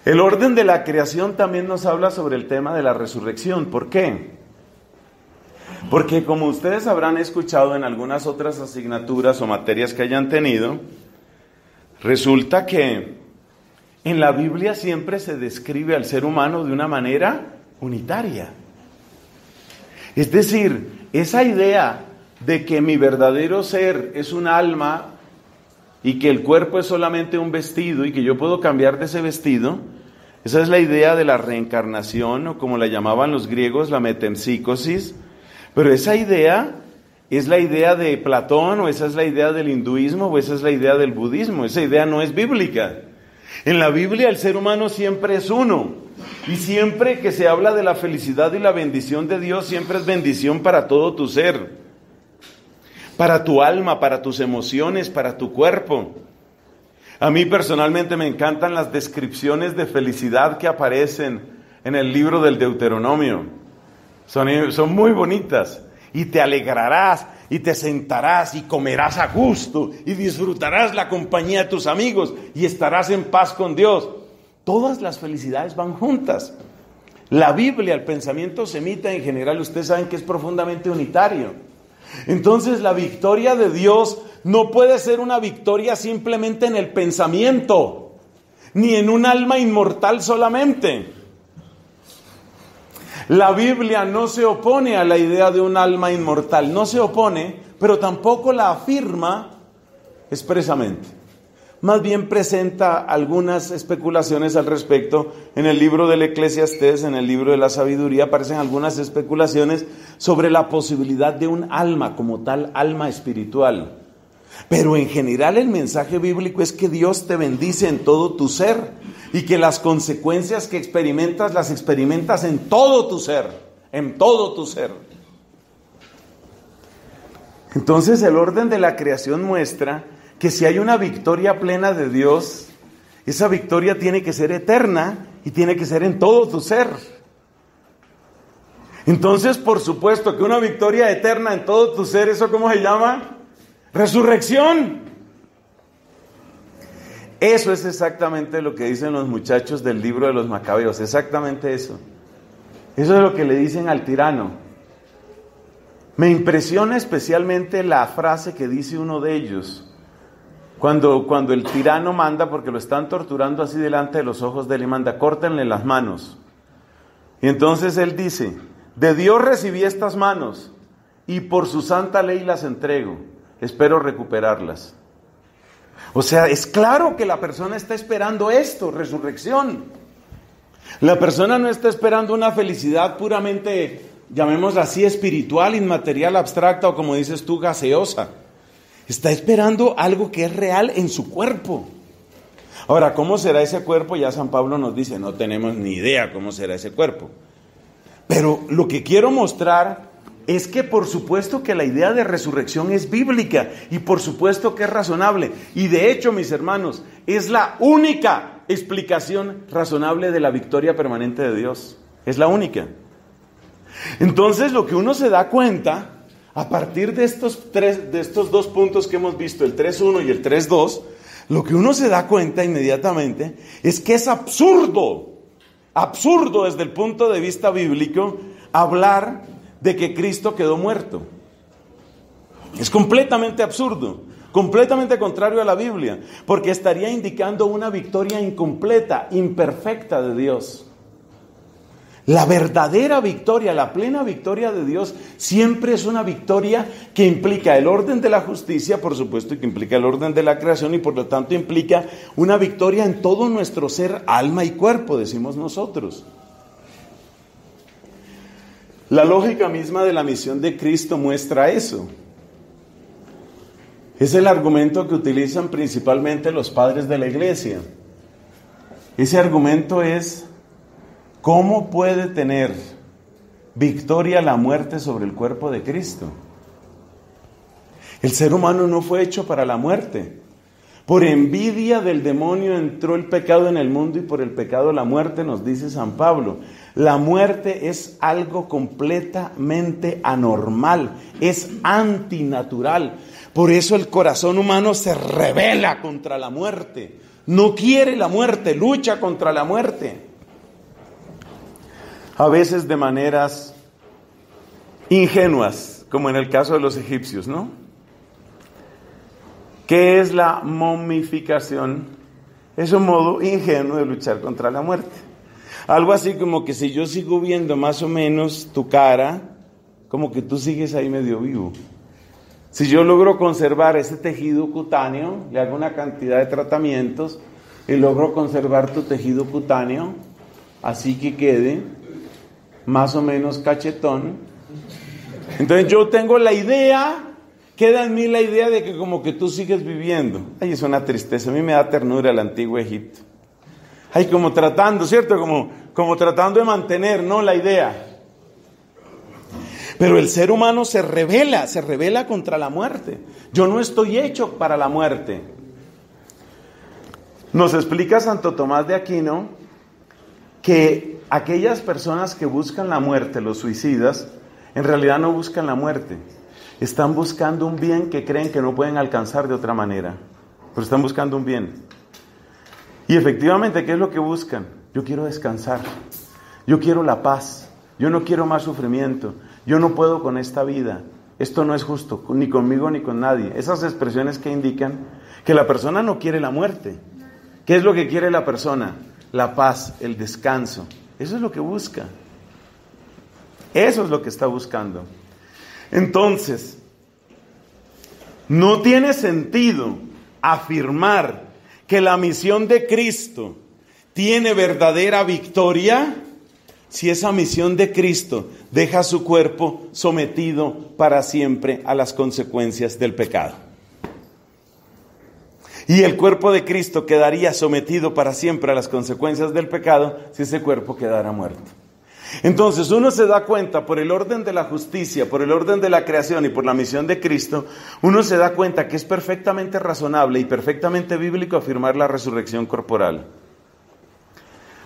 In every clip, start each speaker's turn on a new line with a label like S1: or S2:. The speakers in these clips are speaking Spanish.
S1: El orden de la creación también nos habla sobre el tema de la resurrección. ¿Por qué? Porque como ustedes habrán escuchado en algunas otras asignaturas o materias que hayan tenido, resulta que en la Biblia siempre se describe al ser humano de una manera unitaria. Es decir, esa idea de que mi verdadero ser es un alma y que el cuerpo es solamente un vestido y que yo puedo cambiar de ese vestido, esa es la idea de la reencarnación, o como la llamaban los griegos, la metempsícosis. Pero esa idea es la idea de Platón, o esa es la idea del hinduismo, o esa es la idea del budismo. Esa idea no es bíblica. En la Biblia el ser humano siempre es uno, y siempre que se habla de la felicidad y la bendición de Dios, siempre es bendición para todo tu ser, para tu alma, para tus emociones, para tu cuerpo. A mí personalmente me encantan las descripciones de felicidad que aparecen en el libro del Deuteronomio. Son muy bonitas. Y te alegrarás, y te sentarás, y comerás a gusto, y disfrutarás la compañía de tus amigos, y estarás en paz con Dios. Todas las felicidades van juntas. La Biblia, el pensamiento semita en general, ustedes saben que es profundamente unitario. Entonces la victoria de Dios no puede ser una victoria simplemente en el pensamiento, ni en un alma inmortal solamente. La Biblia no se opone a la idea de un alma inmortal, no se opone, pero tampoco la afirma expresamente. Más bien presenta algunas especulaciones al respecto. En el libro del Eclesiastés, en el libro de la sabiduría, aparecen algunas especulaciones sobre la posibilidad de un alma como tal, alma espiritual. Pero en general el mensaje bíblico es que Dios te bendice en todo tu ser y que las consecuencias que experimentas, las experimentas en todo tu ser, en todo tu ser. Entonces el orden de la creación muestra que si hay una victoria plena de Dios, esa victoria tiene que ser eterna y tiene que ser en todo tu ser. Entonces, por supuesto que una victoria eterna en todo tu ser, ¿eso cómo se llama? Resurrección. Eso es exactamente lo que dicen los muchachos del libro de los Macabeos, exactamente eso. Eso es lo que le dicen al tirano. Me impresiona especialmente la frase que dice uno de ellos. Cuando el tirano manda, porque lo están torturando así delante de los ojos de él, y manda, córtenle las manos. Y entonces él dice, de Dios recibí estas manos, y por su santa ley las entrego, espero recuperarlas. O sea, es claro que la persona está esperando esto, resurrección. La persona no está esperando una felicidad puramente, llamémosla así, espiritual, inmaterial, abstracta, o como dices tú, gaseosa. Está esperando algo que es real en su cuerpo. Ahora, ¿cómo será ese cuerpo? Ya San Pablo nos dice, no tenemos ni idea cómo será ese cuerpo. Pero lo que quiero mostrar es que por supuesto que la idea de resurrección es bíblica y por supuesto que es razonable. Y de hecho, mis hermanos, es la única explicación razonable de la victoria permanente de Dios. Es la única. Entonces, lo que uno se da cuenta a partir de estos dos puntos que hemos visto, el 3.1 y el 3.2, lo que uno se da cuenta inmediatamente es que es absurdo desde el punto de vista bíblico, hablar de que Cristo quedó muerto. Es completamente absurdo, completamente contrario a la Biblia, porque estaría indicando una victoria incompleta, imperfecta de Dios. La verdadera victoria, la plena victoria de Dios, siempre es una victoria que implica el orden de la justicia, por supuesto, y que implica el orden de la creación, y por lo tanto implica una victoria en todo nuestro ser, alma y cuerpo, decimos nosotros. La lógica misma de la misión de Cristo muestra eso. Es el argumento que utilizan principalmente los padres de la iglesia. Ese argumento es: ¿cómo puede tener victoria la muerte sobre el cuerpo de Cristo? El ser humano no fue hecho para la muerte. Por envidia del demonio entró el pecado en el mundo y por el pecado la muerte, nos dice San Pablo. La muerte es algo completamente anormal, es antinatural. Por eso el corazón humano se rebela contra la muerte. no quiere la muerte, lucha contra la muerte. A veces de maneras ingenuas, como en el caso de los egipcios, ¿no? ¿Qué es la momificación? Es un modo ingenuo de luchar contra la muerte. Algo así como que si yo sigo viendo más o menos tu cara, como que tú sigues ahí medio vivo. Si yo logro conservar ese tejido cutáneo, le hago una cantidad de tratamientos y logro conservar tu tejido cutáneo, así que quede más o menos cachetón. Entonces yo tengo la idea, queda en mí la idea de que como que tú sigues viviendo. Ay, es una tristeza, a mí me da ternura el antiguo Egipto. Ay, como tratando, ¿cierto? Como tratando de mantener, ¿no? La idea. Pero el ser humano se revela contra la muerte. Yo no estoy hecho para la muerte. Nos explica Santo Tomás de Aquino que aquellas personas que buscan la muerte, los suicidas, en realidad no buscan la muerte. Están buscando un bien que creen que no pueden alcanzar de otra manera. Pero están buscando un bien. Y efectivamente, ¿qué es lo que buscan? Yo quiero descansar. Yo quiero la paz. Yo no quiero más sufrimiento. Yo no puedo con esta vida. Esto no es justo, ni conmigo ni con nadie. Esas expresiones que indican que la persona no quiere la muerte. ¿Qué es lo que quiere la persona? La paz, el descanso. Eso es lo que busca. Eso es lo que está buscando. Entonces, no tiene sentido afirmar que la misión de Cristo tiene verdadera victoria si esa misión de Cristo deja su cuerpo sometido para siempre a las consecuencias del pecado. Y el cuerpo de Cristo quedaría sometido para siempre a las consecuencias del pecado si ese cuerpo quedara muerto. Entonces uno se da cuenta por el orden de la justicia, por el orden de la creación y por la misión de Cristo, uno se da cuenta que es perfectamente razonable y perfectamente bíblico afirmar la resurrección corporal.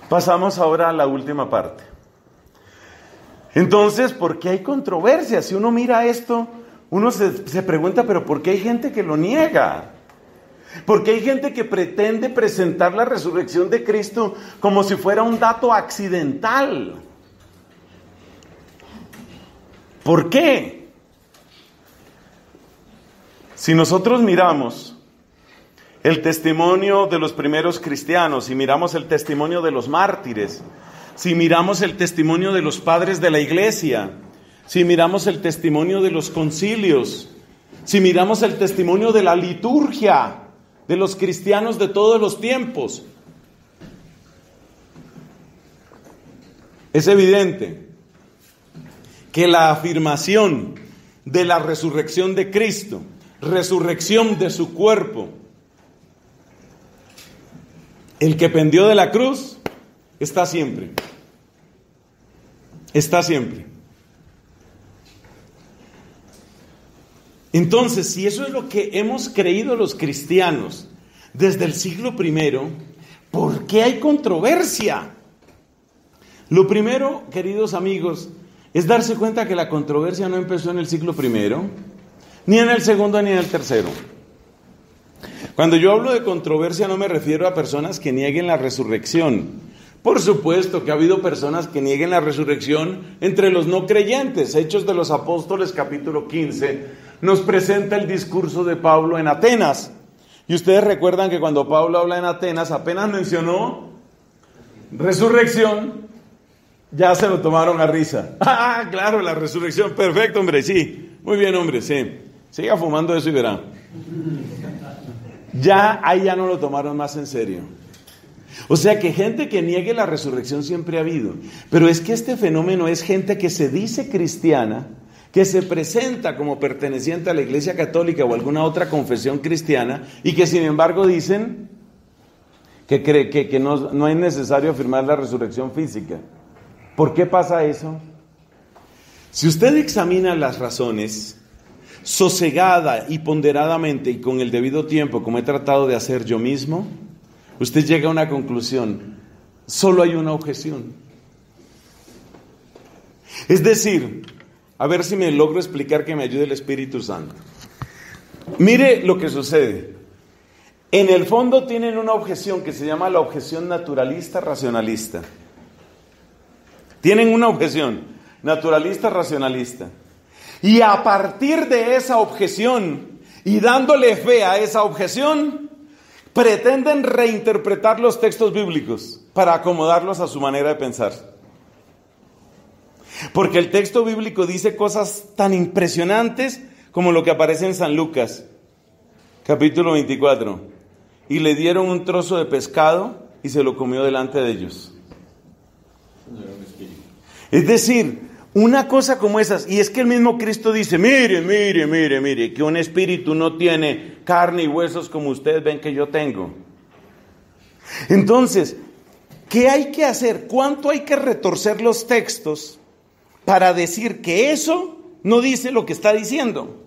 S1: Pasamos ahora a la última parte. Entonces, ¿por qué hay controversia? Si uno mira esto, uno se pregunta, ¿pero por qué hay gente que lo niega? ¿Por qué hay gente que pretende presentar la resurrección de Cristo como si fuera un dato accidental? ¿Por qué? Si nosotros miramos el testimonio de los primeros cristianos, si miramos el testimonio de los mártires, si miramos el testimonio de los padres de la iglesia, si miramos el testimonio de los concilios, si miramos el testimonio de la liturgia de los cristianos de todos los tiempos, es evidente que la afirmación de la resurrección de Cristo, resurrección de su cuerpo, el que pendió de la cruz, está siempre. Está siempre. Entonces, si eso es lo que hemos creído los cristianos desde el siglo I, ¿por qué hay controversia? Lo primero, queridos amigos, es darse cuenta que la controversia no empezó en el siglo I, ni en el segundo, ni en el tercero. Cuando yo hablo de controversia no me refiero a personas que nieguen la resurrección. Por supuesto que ha habido personas que nieguen la resurrección entre los no creyentes. Hechos de los Apóstoles, capítulo 15, nos presenta el discurso de Pablo en Atenas. Y ustedes recuerdan que cuando Pablo habla en Atenas, apenas mencionó resurrección, ya se lo tomaron a risa. Ah, claro, la resurrección, perfecto, hombre, sí. Muy bien, hombre, sí. Siga fumando eso y verá. Ahí ya no lo tomaron más en serio. O sea que gente que niegue la resurrección siempre ha habido. Pero es que este fenómeno es gente que se dice cristiana, que se presenta como perteneciente a la Iglesia Católica o alguna otra confesión cristiana y que sin embargo dicen que no es necesario afirmar la resurrección física. ¿Por qué pasa eso? Si usted examina las razones sosegada y ponderadamente y con el debido tiempo, como he tratado de hacer yo mismo, usted llega a una conclusión: solo hay una objeción. Es decir, a ver si me logro explicar, que me ayude el Espíritu Santo. Mire lo que sucede. En el fondo tienen una objeción que se llama la objeción naturalista racionalista. Tienen una objeción naturalista racionalista. Y a partir de esa objeción y dándole fe a esa objeción, pretenden reinterpretar los textos bíblicos para acomodarlos a su manera de pensar. Porque el texto bíblico dice cosas tan impresionantes como lo que aparece en San Lucas, capítulo 24. Y le dieron un trozo de pescado y se lo comió delante de ellos. Es decir, una cosa como esas, y es que el mismo Cristo dice, mire, que un espíritu no tiene carne y huesos como ustedes ven que yo tengo. Entonces, ¿qué hay que hacer? ¿Cuánto hay que retorcer los textos para decir que eso no dice lo que está diciendo?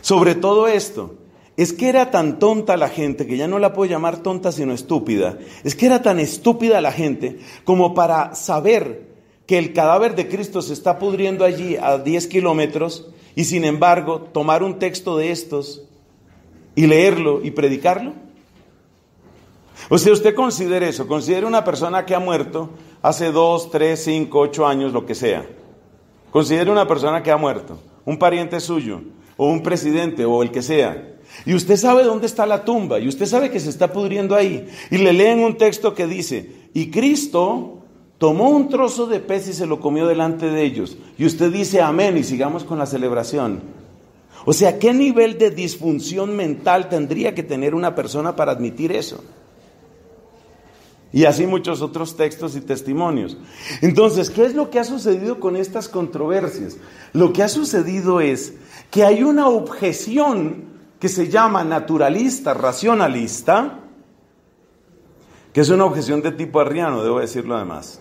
S1: Sobre todo esto, es que era tan tonta la gente, que ya no la puedo llamar tonta sino estúpida, es que era tan estúpida la gente como para saber que el cadáver de Cristo se está pudriendo allí a 10 kilómetros y sin embargo tomar un texto de estos y leerlo y predicarlo. O sea, usted considere eso, considere una persona que ha muerto hace 2, 3, 5, 8 años, lo que sea. Considere una persona que ha muerto, un pariente suyo, o un presidente, o el que sea. Y usted sabe dónde está la tumba, y usted sabe que se está pudriendo ahí. Y le leen un texto que dice, y Cristo tomó un trozo de pez y se lo comió delante de ellos. Y usted dice amén, y sigamos con la celebración. O sea, ¿qué nivel de disfunción mental tendría que tener una persona para admitir eso? Y así muchos otros textos y testimonios. Entonces, ¿qué es lo que ha sucedido con estas controversias? Lo que ha sucedido es que hay una objeción que se llama naturalista, racionalista, que es una objeción de tipo arriano, debo decirlo además.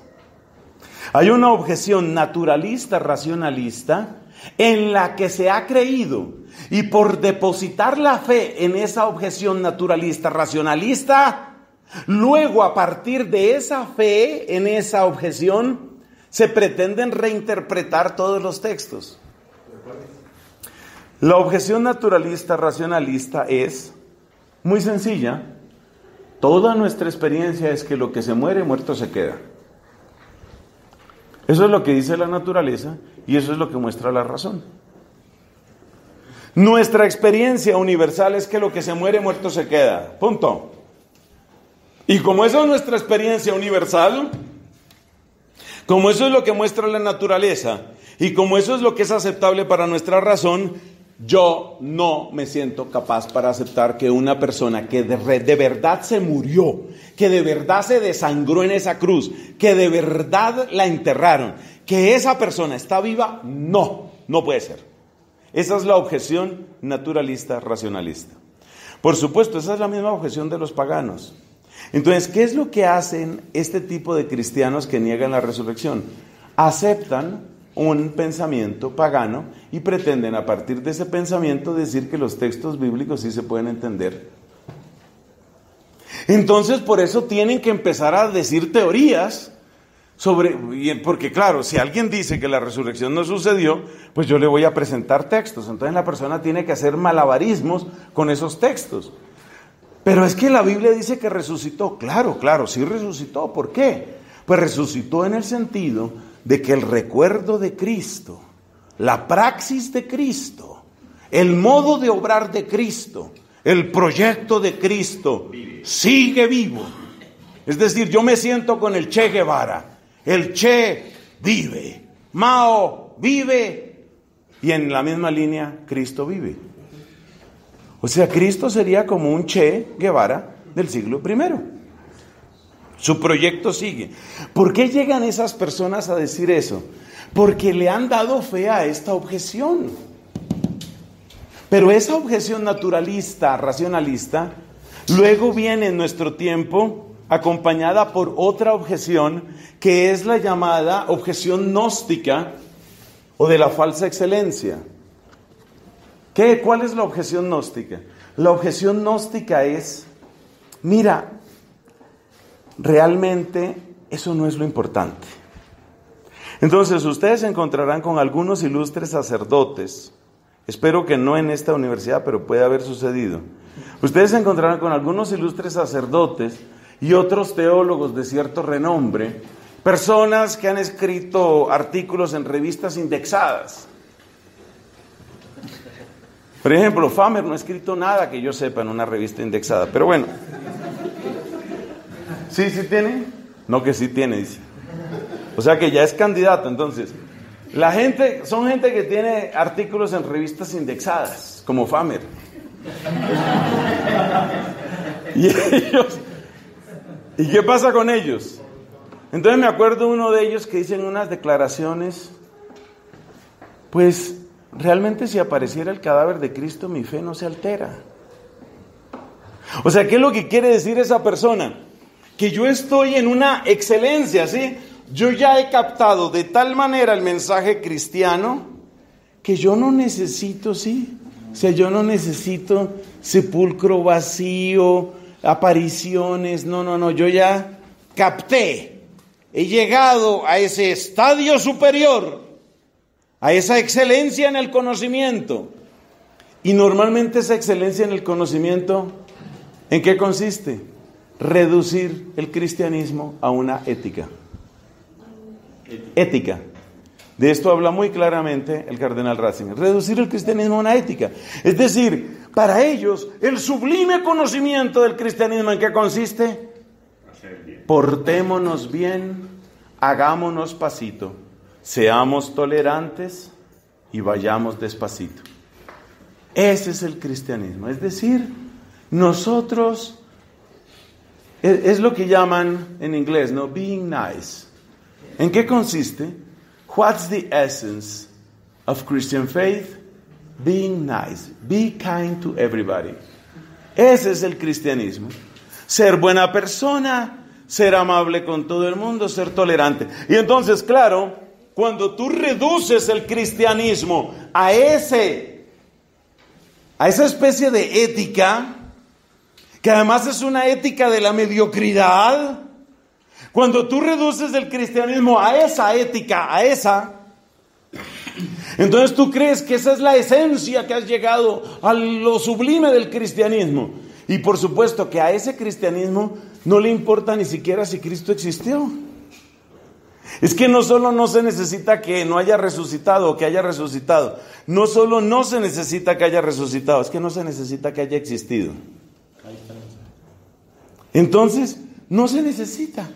S1: Hay una objeción naturalista, racionalista, en la que se ha creído, y por depositar la fe en esa objeción naturalista, racionalista, luego a partir de esa fe en esa objeción, se pretenden reinterpretar todos los textos. La objeción naturalista racionalista es muy sencilla. Toda nuestra experiencia es que lo que se muere, muerto se queda. Eso es lo que dice la naturaleza y eso es lo que muestra la razón. Nuestra experiencia universal es que lo que se muere, muerto se queda. Punto. Y como eso es nuestra experiencia universal, como eso es lo que muestra la naturaleza y como eso es lo que es aceptable para nuestra razón, yo no me siento capaz para aceptar que una persona que de verdad se murió, que de verdad se desangró en esa cruz, que de verdad la enterraron, que esa persona está viva, no puede ser. Esa es la objeción naturalista racionalista. Por supuesto, esa es la misma objeción de los paganos. Entonces, ¿qué es lo que hacen este tipo de cristianos que niegan la resurrección? Aceptan un pensamiento pagano y pretenden a partir de ese pensamiento decir que los textos bíblicos sí se pueden entender. Entonces, por eso tienen que empezar a decir teorías porque claro, si alguien dice que la resurrección no sucedió, pues yo le voy a presentar textos. Entonces la persona tiene que hacer malabarismos con esos textos. Pero es que la Biblia dice que resucitó. Claro, sí resucitó. ¿Por qué? Pues resucitó en el sentido de que el recuerdo de Cristo, la praxis de Cristo, el modo de obrar de Cristo, el proyecto de Cristo sigue vivo. Es decir, yo me siento con el Che Guevara. El Che vive, Mao vive, y en la misma línea Cristo vive. O sea, Cristo sería como un Che Guevara del siglo I. Su proyecto sigue. ¿Por qué llegan esas personas a decir eso? Porque le han dado fe a esta objeción. Pero esa objeción naturalista, racionalista, luego viene en nuestro tiempo acompañada por otra objeción que es la llamada objeción gnóstica o de la falsa excelencia. ¿Cuál es la objeción gnóstica? La objeción gnóstica es, mira, realmente eso no es lo importante. Entonces ustedes se encontrarán con algunos ilustres sacerdotes Espero que no en esta universidad, pero puede haber sucedido. Ustedes se encontrarán con algunos ilustres sacerdotes y otros teólogos de cierto renombre, personas que han escrito artículos en revistas indexadas. Por ejemplo, Famer no ha escrito nada que yo sepa en una revista indexada, pero bueno. ¿Sí tiene? No, que sí tiene, dice. O sea que ya es candidato, entonces. Son gente que tiene artículos en revistas indexadas, como Famer. ¿Y qué pasa con ellos? Entonces me acuerdo uno de ellos que dice en unas declaraciones, pues realmente si apareciera el cadáver de Cristo mi fe no se altera. O sea, ¿qué es lo que quiere decir esa persona? Que yo estoy en una excelencia, ¿sí? Yo ya he captado de tal manera el mensaje cristiano que yo no necesito, ¿sí? O sea, yo no necesito sepulcro vacío, apariciones, no, yo ya capté, he llegado a ese estadio superior, a esa excelencia en el conocimiento. Y normalmente esa excelencia en el conocimiento, ¿en qué consiste? Reducir el cristianismo a una ética. Ética. De esto habla muy claramente el cardenal Ratzinger. Reducir el cristianismo a una ética. Es decir, para ellos, el sublime conocimiento del cristianismo, ¿en qué consiste? Portémonos bien, hagámonos pasito, seamos tolerantes y vayamos despacito. Ese es el cristianismo. Es decir, nosotros, es lo que llaman en inglés, ¿no? Being nice. ¿En qué consiste? What's the essence of Christian faith? Being nice. Be kind to everybody. Ese es el cristianismo. Ser buena persona, ser amable con todo el mundo, ser tolerante. Y entonces, claro, cuando tú reduces el cristianismo a esa especie de ética, que además es una ética de la mediocridad, cuando tú reduces el cristianismo a esa ética, entonces tú crees que esa es la esencia, que has llegado a lo sublime del cristianismo. Y por supuesto que a ese cristianismo no le importa ni siquiera si Cristo existió. Es que no solo no se necesita que no haya resucitado o que haya resucitado. No solo no se necesita que haya resucitado, es que no se necesita que haya existido. Entonces, no se necesita.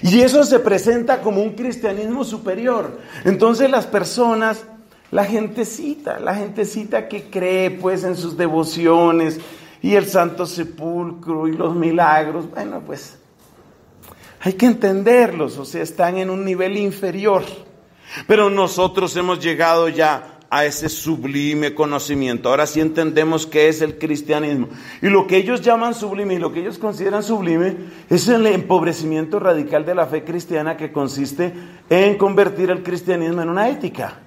S1: Y eso se presenta como un cristianismo superior. Entonces las personas, la gentecita que cree pues en sus devociones y el Santo Sepulcro y los milagros, bueno pues hay que entenderlos, o sea, están en un nivel inferior. Pero nosotros hemos llegado ya a ese sublime conocimiento. Ahora sí entendemos qué es el cristianismo. Y lo que ellos llaman sublime y lo que ellos consideran sublime es el empobrecimiento radical de la fe cristiana, que consiste en convertir el cristianismo en una ética.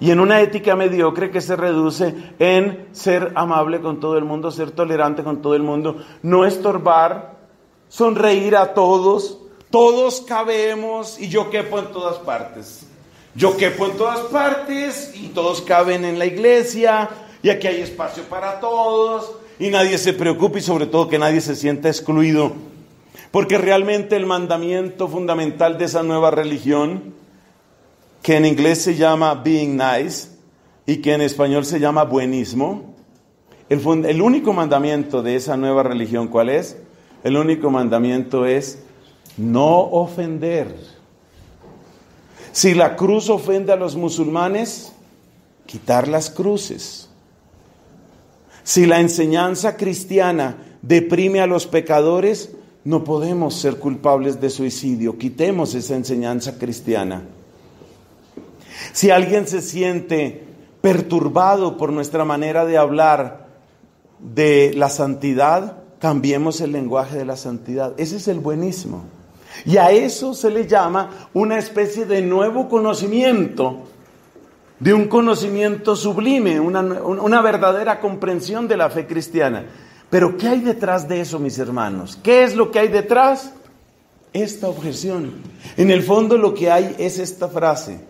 S1: Y en una ética mediocre que se reduce en ser amable con todo el mundo, ser tolerante con todo el mundo, no estorbar, sonreír a todos. Todos cabemos y yo quepo en todas partes. Yo quepo en todas partes y todos caben en la iglesia y aquí hay espacio para todos y nadie se preocupe y sobre todo que nadie se sienta excluido. Porque realmente el mandamiento fundamental de esa nueva religión, que en inglés se llama being nice y que en español se llama buenismo, el único mandamiento de esa nueva religión, ¿cuál es? El único mandamiento es no ofender. Si la cruz ofende a los musulmanes, quitar las cruces. Si la enseñanza cristiana deprime a los pecadores, no podemos ser culpables de suicidio. Quitemos esa enseñanza cristiana. Si alguien se siente perturbado por nuestra manera de hablar de la santidad, cambiemos el lenguaje de la santidad. Ese es el buenismo. Y a eso se le llama una especie de nuevo conocimiento, de un conocimiento sublime, una verdadera comprensión de la fe cristiana. Pero ¿qué hay detrás de eso, mis hermanos? ¿Qué es lo que hay detrás? Esta objeción. En el fondo lo que hay es esta frase: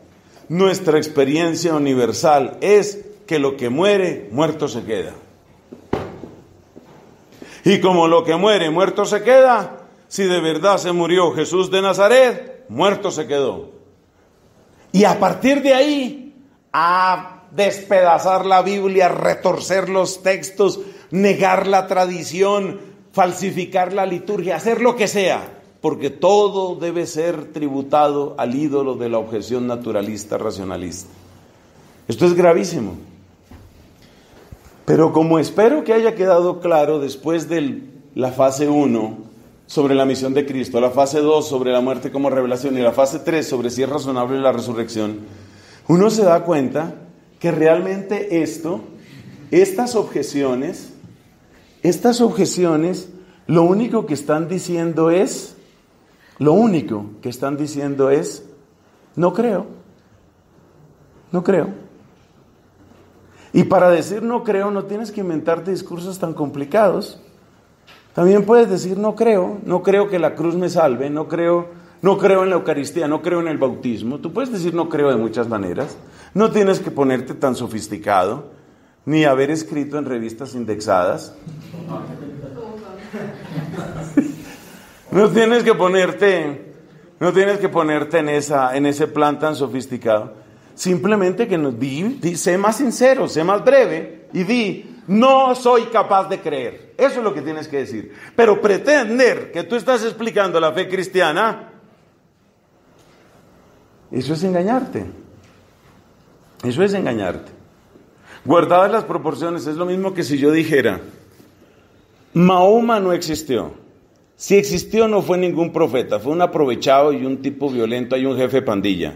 S1: nuestra experiencia universal es que lo que muere, muerto se queda. Y como lo que muere, muerto se queda, si de verdad se murió Jesús de Nazaret, muerto se quedó. Y a partir de ahí, a despedazar la Biblia, retorcer los textos, negar la tradición, falsificar la liturgia, hacer lo que sea, porque todo debe ser tributado al ídolo de la objeción naturalista racionalista. Esto es gravísimo. Pero como espero que haya quedado claro después de la fase 1 sobre la misión de Cristo, la fase 2 sobre la muerte como revelación y la fase 3 sobre si es razonable la resurrección, uno se da cuenta que realmente estas objeciones, lo único que están diciendo es, no creo. Y para decir no creo, no tienes que inventarte discursos tan complicados. También puedes decir no creo que la cruz me salve, no creo en la Eucaristía, no creo en el bautismo. Tú puedes decir no creo de muchas maneras. No tienes que ponerte tan sofisticado, ni haber escrito en revistas indexadas. No tienes que ponerte en ese plan tan sofisticado. Simplemente que sé más sincero, sé más breve y di, no soy capaz de creer. Eso es lo que tienes que decir. Pero pretender que tú estás explicando la fe cristiana, eso es engañarte. Guardadas las proporciones, es lo mismo que si yo dijera, Mahoma no existió. Si existió no fue ningún profeta, fue un aprovechado y un tipo violento, hay un jefe de pandilla.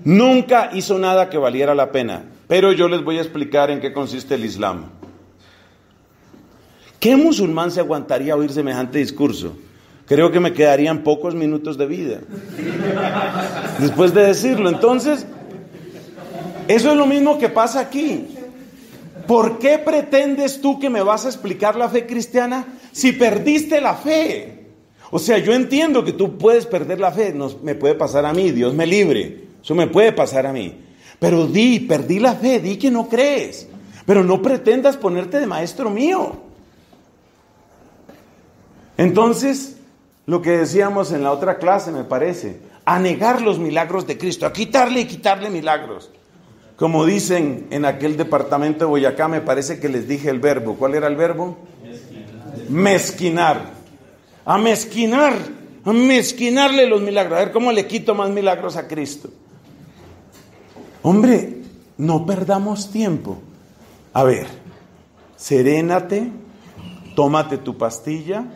S1: Nunca hizo nada que valiera la pena, pero yo les voy a explicar en qué consiste el Islam. ¿Qué musulmán se aguantaría a oír semejante discurso? Creo que me quedarían pocos minutos de vida después de decirlo. Entonces, eso es lo mismo que pasa aquí. ¿Por qué pretendes tú que me vas a explicar la fe cristiana si perdiste la fe? O sea, yo entiendo que tú puedes perder la fe, me puede pasar a mí, Dios me libre, eso me puede pasar a mí. Pero perdí la fe, di que no crees, pero no pretendas ponerte de maestro mío. Entonces, lo que decíamos en la otra clase, me parece, a negar los milagros de Cristo, a quitarle milagros. Como dicen en aquel departamento de Boyacá, me parece que les dije el verbo. ¿Cuál era el verbo? Mezquinar. A mezquinarle los milagros. A ver cómo le quito más milagros a Cristo. Hombre, no perdamos tiempo. A ver, serénate, tómate tu pastilla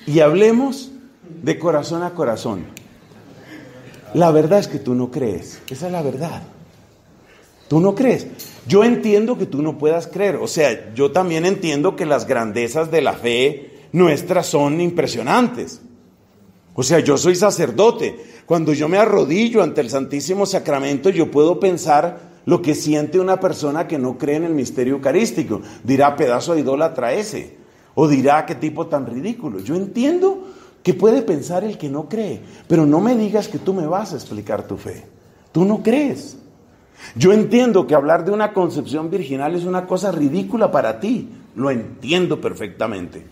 S1: y hablemos de corazón a corazón. La verdad es que tú no crees, esa es la verdad. Tú no crees. Yo entiendo que tú no puedas creer, o sea, yo también entiendo que las grandezas de la fe nuestras son impresionantes. O sea, yo soy sacerdote, cuando yo me arrodillo ante el Santísimo Sacramento, yo puedo pensar lo que siente una persona que no cree en el misterio eucarístico. Dirá, pedazo de idólatra ese, o dirá, qué tipo tan ridículo. Yo entiendo que puede pensar el que no cree, pero no me digas que tú me vas a explicar tu fe. Tú no crees. Yo entiendo que hablar de una concepción virginal es una cosa ridícula para ti, lo entiendo perfectamente.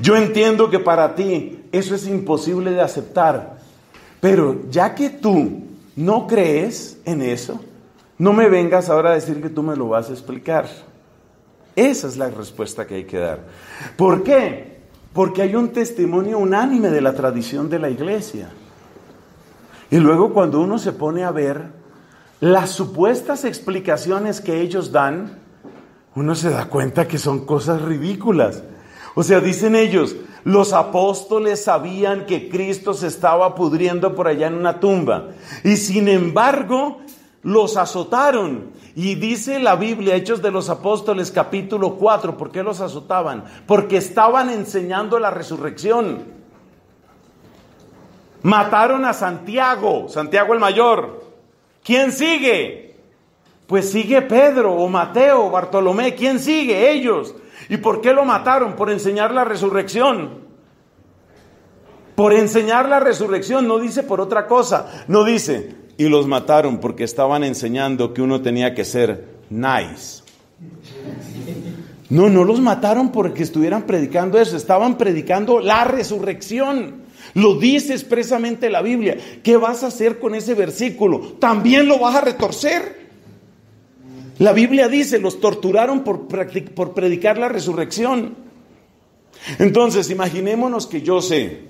S1: Yo entiendo que para ti eso es imposible de aceptar, pero ya que tú no crees en eso, no me vengas ahora a decir que tú me lo vas a explicar. Esa es la respuesta que hay que dar. ¿Por qué? Porque hay un testimonio unánime de la tradición de la iglesia. Y luego cuando uno se pone a ver las supuestas explicaciones que ellos dan, uno se da cuenta que son cosas ridículas. O sea, dicen ellos, los apóstoles sabían que Cristo se estaba pudriendo por allá en una tumba. Y sin embargo, los azotaron. Y dice la Biblia, Hechos de los Apóstoles, capítulo 4, ¿por qué los azotaban? Porque estaban enseñando la resurrección. Mataron a Santiago, Santiago el mayor. ¿Quién sigue? Pues sigue Pedro o Mateo o Bartolomé. ¿Quién sigue? Ellos. ¿Y por qué lo mataron? Por enseñar la resurrección. Por enseñar la resurrección, no dice por otra cosa. No dice, y los mataron porque estaban enseñando que uno tenía que ser nice. No los mataron porque estuvieran predicando eso, estaban predicando la resurrección. Lo dice expresamente la Biblia. ¿Qué vas a hacer con ese versículo? ¿También lo vas a retorcer? La Biblia dice, los torturaron por predicar la resurrección. Entonces, imaginémonos que yo sé.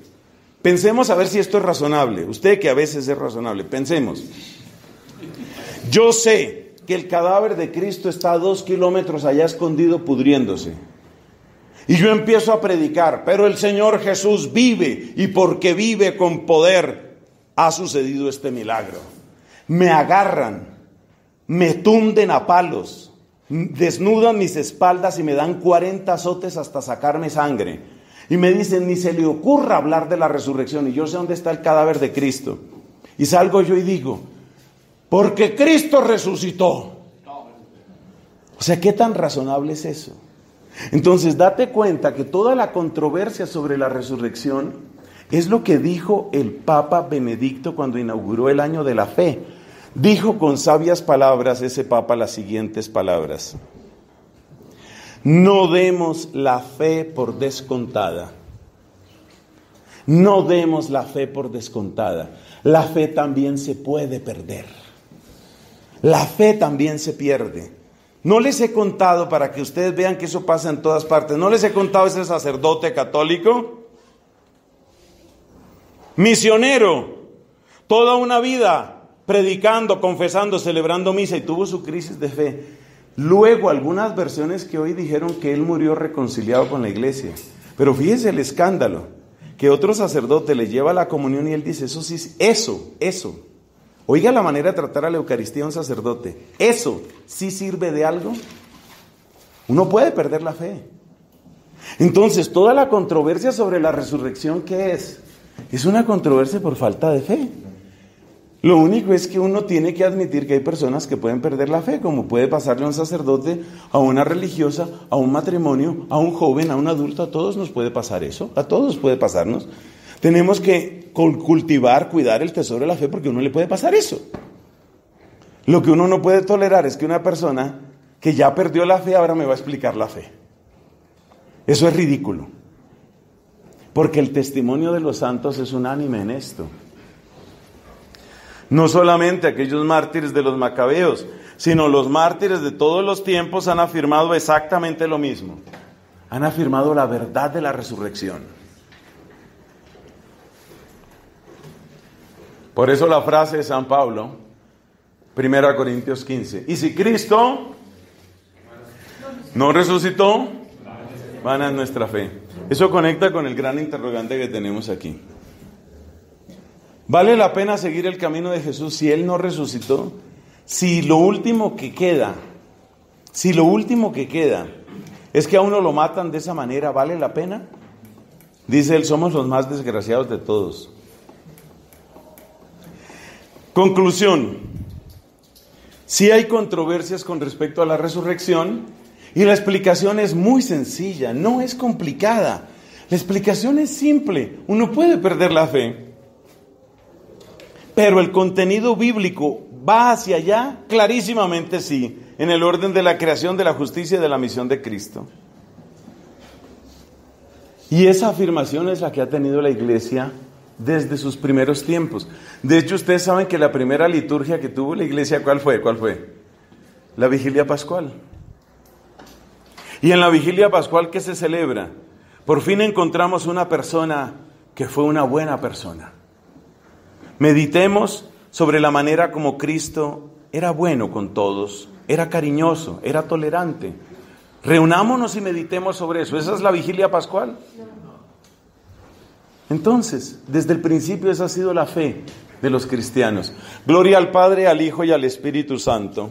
S1: Pensemos a ver si esto es razonable. Usted que a veces es razonable, pensemos. Yo sé que el cadáver de Cristo está a 2 kilómetros allá escondido pudriéndose. Y yo empiezo a predicar, pero el Señor Jesús vive, y porque vive con poder, ha sucedido este milagro. Me agarran, me tunden a palos, desnudan mis espaldas y me dan 40 azotes hasta sacarme sangre. Y me dicen, ni se le ocurra hablar de la resurrección. Y yo sé dónde está el cadáver de Cristo. Y salgo yo y digo, porque Cristo resucitó. O sea, ¿qué tan razonable es eso? Entonces, date cuenta que toda la controversia sobre la resurrección es lo que dijo el Papa Benedicto cuando inauguró el año de la fe. Dijo con sabias palabras ese Papa las siguientes palabras: no demos la fe por descontada. No demos la fe por descontada. La fe también se puede perder. La fe también se pierde. No les he contado, para que ustedes vean que eso pasa en todas partes, no les he contado ese sacerdote católico, misionero, toda una vida predicando, confesando, celebrando misa, y tuvo su crisis de fe. Luego, algunas versiones que hoy dijeron que él murió reconciliado con la iglesia. Pero fíjese el escándalo, que otro sacerdote le lleva la comunión y él dice, eso sí, eso. Oiga la manera de tratar a la Eucaristía a un sacerdote. ¿Eso sí sirve de algo? Uno puede perder la fe. Entonces, toda la controversia sobre la resurrección, ¿qué es? Es una controversia por falta de fe. Lo único es que uno tiene que admitir que hay personas que pueden perder la fe, como puede pasarle a un sacerdote, a una religiosa, a un matrimonio, a un joven, a un adulto. A todos nos puede pasar eso, a todos puede pasarnos. Tenemos que cultivar, cuidar el tesoro de la fe, porque a uno le puede pasar eso. Lo que uno no puede tolerar es que una persona que ya perdió la fe ahora me va a explicar la fe. Eso es ridículo. Porque el testimonio de los santos es unánime en esto. No solamente aquellos mártires de los macabeos, sino los mártires de todos los tiempos han afirmado exactamente lo mismo. Han afirmado la verdad de la resurrección. Por eso la frase de San Pablo, 1 Corintios 15, y si Cristo no resucitó, vana es nuestra fe. Eso conecta con el gran interrogante que tenemos aquí. ¿Vale la pena seguir el camino de Jesús si Él no resucitó? Si lo último que queda es que a uno lo matan de esa manera, ¿vale la pena? Dice él, somos los más desgraciados de todos. Conclusión: sí hay controversias con respecto a la resurrección, y la explicación es muy sencilla, no es complicada. La explicación es simple. Uno puede perder la fe, pero el contenido bíblico va hacia allá, clarísimamente sí, en el orden de la creación, de la justicia y de la misión de Cristo. Y esa afirmación es la que ha tenido la iglesia desde sus primeros tiempos. De hecho, ustedes saben que la primera liturgia que tuvo la iglesia, ¿cuál fue? La vigilia pascual. Y en la vigilia pascual, ¿qué se celebra? Por fin encontramos una persona que fue una buena persona. Meditemos sobre la manera como Cristo era bueno con todos, era cariñoso, era tolerante. Reunámonos y meditemos sobre eso. ¿Esa es la vigilia pascual? Entonces, desde el principio esa ha sido la fe de los cristianos. Gloria al Padre, al Hijo y al Espíritu Santo.